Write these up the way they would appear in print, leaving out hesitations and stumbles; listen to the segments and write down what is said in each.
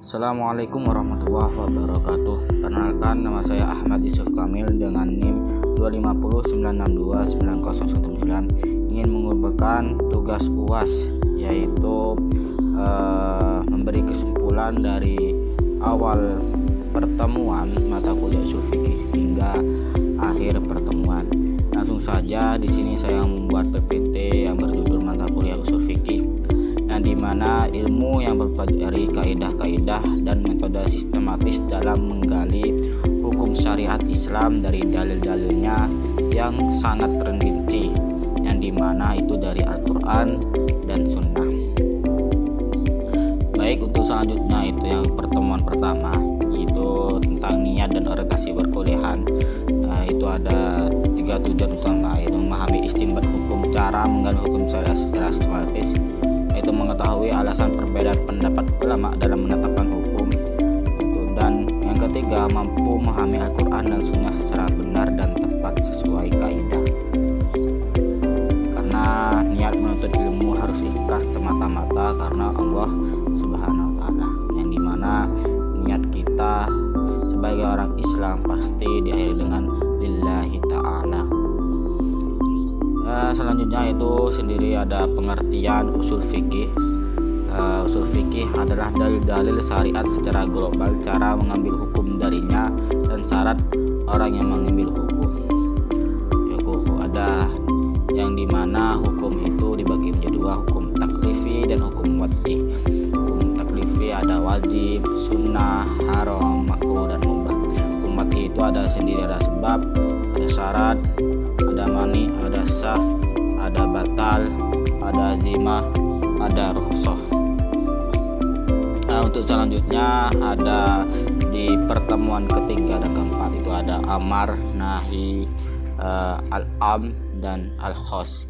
Assalamualaikum warahmatullahi wabarakatuh. Perkenalkan, nama saya Ahmad Yusuf Kamil dengan NIM 25096629019. Ingin mengumpulkan tugas UAS, yaitu memberi kesimpulan dari awal pertemuan mata kuliah usul fikih hingga akhir pertemuan. Langsung saja, di sini saya membuat PPT yang berjudul mata kuliah usul fikih, yang dimana ilmu yang mempelajari kaidah-kaidah dan metode sistematis dalam menggali hukum syariat Islam dari dalil-dalilnya yang sangat terperinci, yang dimana itu dari Al-Quran dan Sunnah. Baik, untuk selanjutnya itu yang pertemuan pertama, itu tentang niat dan orientasi perkuliahan. Itu ada 3 tujuan utama, yaitu memahami istinbat hukum, cara menggali hukum syariat secara sistematis, yaitu mengetahui alasan perbedaan pendapat ulama dalam menetapkan hukum, dan yang ketiga mampu memahami Al-Quran dan Sunnah secara benar dan tepat sesuai kaidah. Karena niat menuntut ilmu harus ikhlas semata-mata karena Allah Subhanahu wa Ta'ala, yang dimana niat kita sebagai orang Islam pasti diakhiri dengan lillahi ta'ala. Selanjutnya itu sendiri ada pengertian usul fikih. Usul fikih adalah dalil-dalil syariat secara global, cara mengambil hukum darinya, dan syarat orang yang mengambil hukum. Ada yang dimana hukum itu dibagi menjadi 2, hukum taklifi dan hukum wad'i. Hukum taklifi ada wajib, sunnah, haram, makruh, dan mubah. Hukum wad'i itu ada sendiri, ada sebab, ada syarat, ada mani, ada sah, ada batal, ada zimah, ada rukhsah. Untuk selanjutnya ada di pertemuan ketiga dan keempat itu ada amar, nahi, al-am, dan al-khos.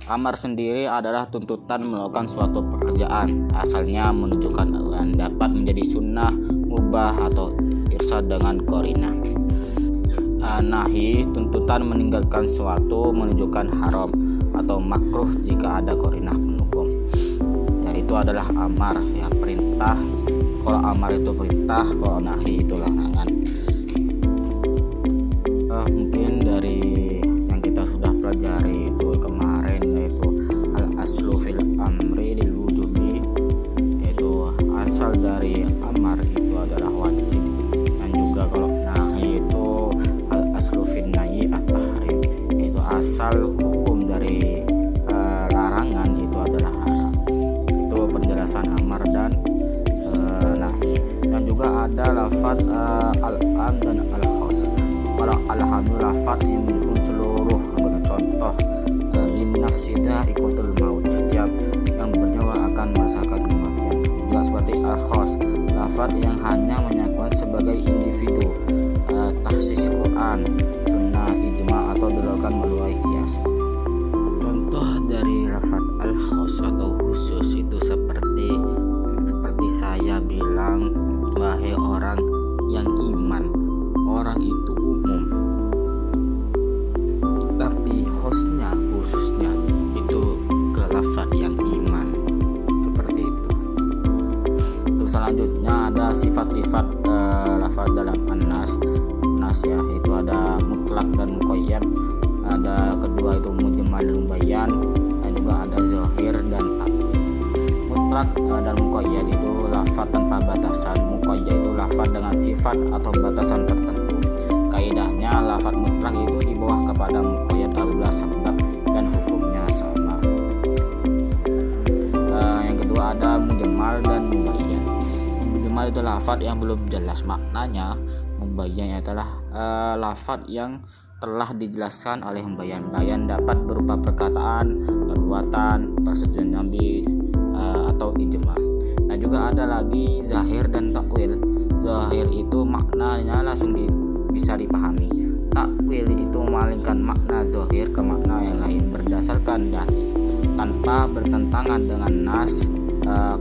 Amar sendiri adalah tuntutan melakukan suatu pekerjaan, asalnya menunjukkan dan dapat menjadi sunnah, mubah, atau irsyad dengan qarinah. Nahi, tuntutan meninggalkan suatu, menunjukkan haram atau makruh jika ada qarinah pendukung. Itu adalah amar, ya perintah. Kalau amar itu perintah, kalau nahi itu larangan. Mungkin dari yang kita sudah pelajari itu kemarin, yaitu al-aslu fil amri lil wujubi, yaitu asal dari amar itu adalah wajib, dan juga kalau nahi itu al-aslu fil nahi at-tahrim, yaitu asal hukum dari larangan itu adalah haram. Itu penjelasan amar dan nahi. Dan juga ada lafaz al-am dan al-khos. Kalau al-am lafaz yang mendukung seluruh anggota, contoh linnafsida ikutul maut, setiap yang bernyawa akan merasakan kematian. Juga seperti al-khos, lafaz yang hanya menyangkut sebagai individu, tahsis Quran, sunnah, ijma, atau dilakukan melalui kias. Contoh dari lafaz al-khos atau khusus itu seperti saya bilang, wahai orang yang iman. Orang itu umum, tapi khususnya itu ke lafaz yang iman, seperti itu. Untuk selanjutnya ada sifat-sifat lafaz dalam an-nas ya, itu ada mutlak dan muqayyad. Ada kedua itu mujmal dan mubayyan, dan juga ada zahir dan mutlak dan muqayyad itu lafaz tanpa batasan, muqayyad itu lafaz dengan sifat atau batasan tertentu. Kaidahnya lafaz mutlak itu di bawah kepada muqayyad apabila sebab dan hukumnya sama. Yang kedua ada mujmal dan mubayyan. Mujmal itu lafaz yang belum jelas maknanya. Mubayyan adalah lafaz yang telah dijelaskan oleh pembayan. Bayan dapat berupa perkataan, perbuatan, persetujuan Nabi, atau ijma. Nah, juga ada lagi zahir dan takwil. Zahir itu maknanya langsung bisa dipahami. Takwil itu memalingkan makna zahir ke makna yang lain berdasarkan dalil tanpa bertentangan dengan nas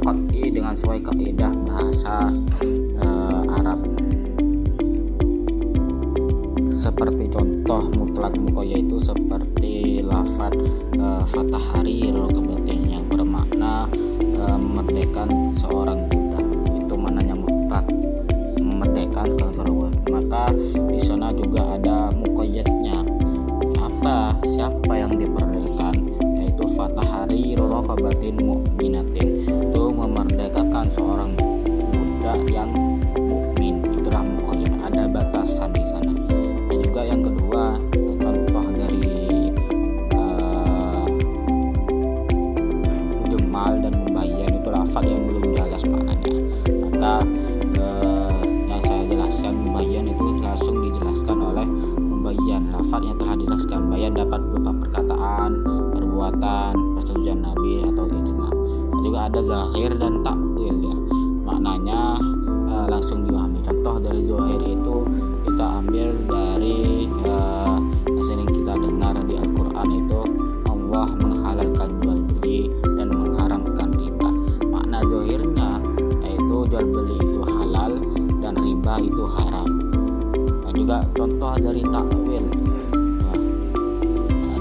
qat'i dengan sesuai kaidah bahasa Arab. Seperti contoh mutlak muqayyad itu seperti lafaz fatahari yang bermakna memerdekakan seorang budak. Itu maknanya mutlak. langsung dipahami. Contoh dari zohir itu kita ambil dari yang sering kita dengar di Al-Quran itu Allah menghalalkan jual beli dan mengharamkan riba. Makna zohirnya yaitu jual beli itu halal dan riba itu haram. Dan juga contoh dari takwil,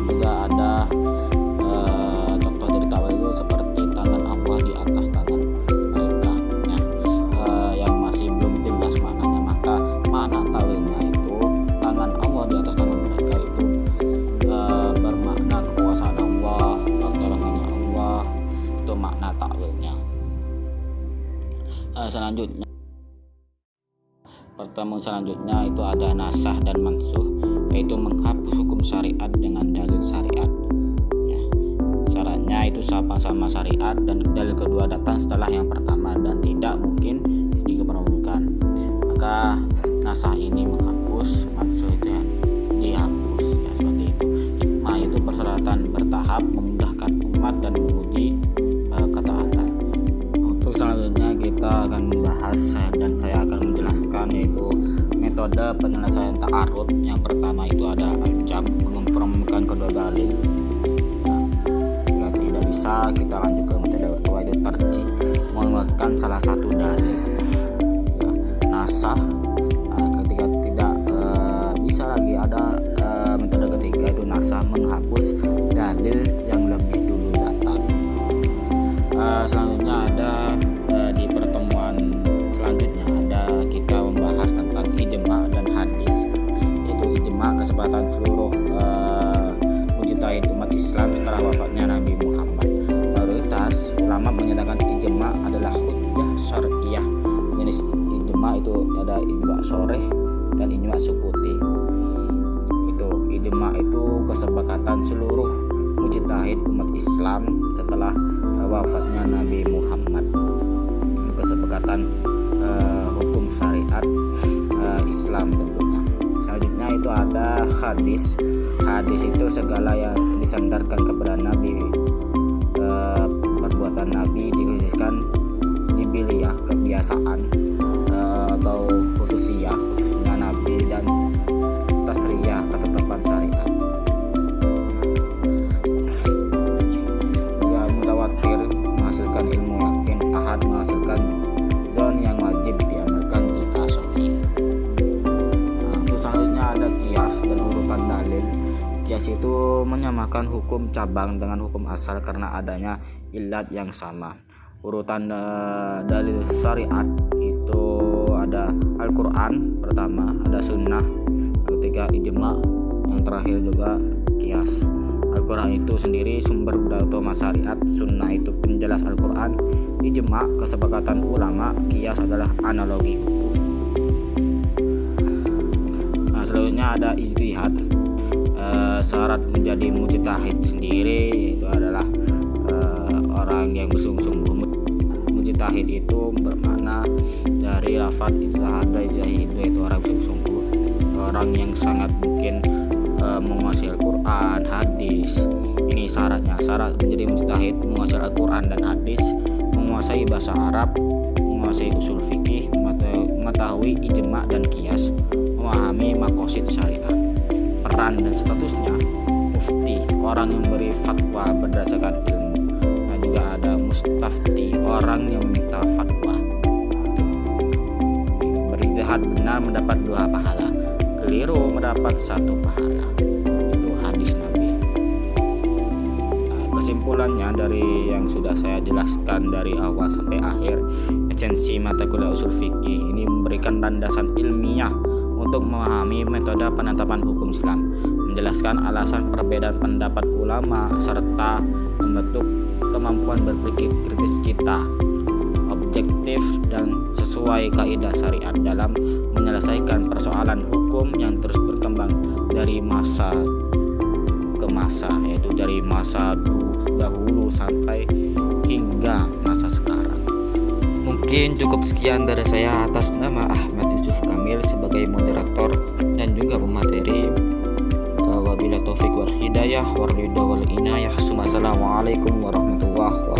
juga ada contoh dari takwil itu seperti tangan Allah di atas tangan mereka, yang masih belum jelas maknanya. Maka makna takwilnya itu tangan Allah di atas tangan mereka itu bermakna kekuasaan Allah, pertolongannya Allah, itu makna takwilnya. Selanjutnya itu ada nasah dan mansuh, yaitu menghapus hukum syariat dengan dalil syariat. Syaratnya itu sama-sama syariat dan dalil kedua datang setelah yang pertama dan tidak mungkin dikeperlukan. Maka nasah ini menghapus, mansuh itu yang dihapus, ya seperti itu. Hikmah itu persyaratan bertahap memudahkan umat dan menguji ketaatan. Untuk selanjutnya kita akan membahas dan saya akan menjelaskan yaitu metode penyelesaian ta'arud. Yang pertama itu ada al-jam, mengempromikan kedua dalil. Jika tidak bisa, kita lanjut ke metode kedua itu tarjih, menguatkan salah satu dalil. Nasah, ketika tidak bisa lagi ada metode ketiga itu nasah, menghapus dalil yang lebih dulu datang. Selanjutnya ada di pertemuan selanjutnya ada kita membahas tentang ijma dan hadis, yaitu ijma kesepakatan seluruh mujtahid umat Islam setelah wafatnya Nabi Muhammad. Mayoritas ulama menyatakan ijma adalah hujjah syar'iyah. Jenis ijma itu ada ijma sharih dan ijma sukuti. Itu ijma itu kesepakatan seluruh mujtahid umat Islam setelah wafatnya Nabi Muhammad. Kesepakatan hukum syariat Islam tentunya. Selanjutnya itu ada hadis. Hadis itu segala yang disandarkan kepada Nabi, perbuatan Nabi, dikhususkan jibiliyah, kebiasaan, atau khususnya Nabi, dan tasriyah, ketetapan syariat. Ya, mutawatir menghasilkan ilmu yakin, ahad menghasilkan zon yang wajib diamalkan jika sahih. Terus selanjutnya ada kias dan urutan dalil. Kias itu menyamakan hukum cabang dengan hukum asal karena adanya ilat yang sama. Urutan dalil syariat itu ada Al-Quran pertama, ada sunnah, ketiga ijma, yang terakhir juga kias. Al-Quran itu sendiri sumber utama syariat, sunnah itu penjelas Al-Quran, ijma kesepakatan ulama, kias adalah analogi hukum. Selanjutnya ada ijtihad. Syarat menjadi mujtahid sendiri itu adalah orang yang bersungguh-sungguh. Mujtahid itu bermakna dari lafaz ijtihada, itu orang bersungguh-sungguh, orang yang sangat mungkin menguasai Al-Quran, hadis. Ini syaratnya. Syarat menjadi mujtahid menguasai Al-Quran dan hadis, menguasai bahasa Arab, menguasai usul fikih, mengetahui ijma dan kias, memahami maqasid syariat, peran dan statusnya. Mufti, orang yang beri fatwa berdasarkan ilmu. Dan juga ada mustafti, orang yang meminta fatwa. Berijtihad benar mendapat 2 pahala, keliru mendapat 1 pahala. Itu hadis Nabi. Kesimpulannya dari yang sudah saya jelaskan dari awal sampai akhir, esensi mata kuliah usul fikih ini memberikan landasan ilmiah untuk memahami metode penetapan hukum Islam, menjelaskan alasan perbedaan pendapat ulama, serta membentuk kemampuan berpikir kritis kita, objektif dan sesuai kaidah syariat dalam menyelesaikan persoalan hukum yang terus berkembang dari masa ke masa, yaitu dari masa dahulu sampai hingga masa sekarang. Mungkin cukup sekian dari saya atas nama Ahmad Yusuf Kamil sebagai moderator dan juga pemateri. Wabillahi taufiq wal hidayah, waridha wal inayah. Assalamualaikum warahmatullahi wabarakatuh.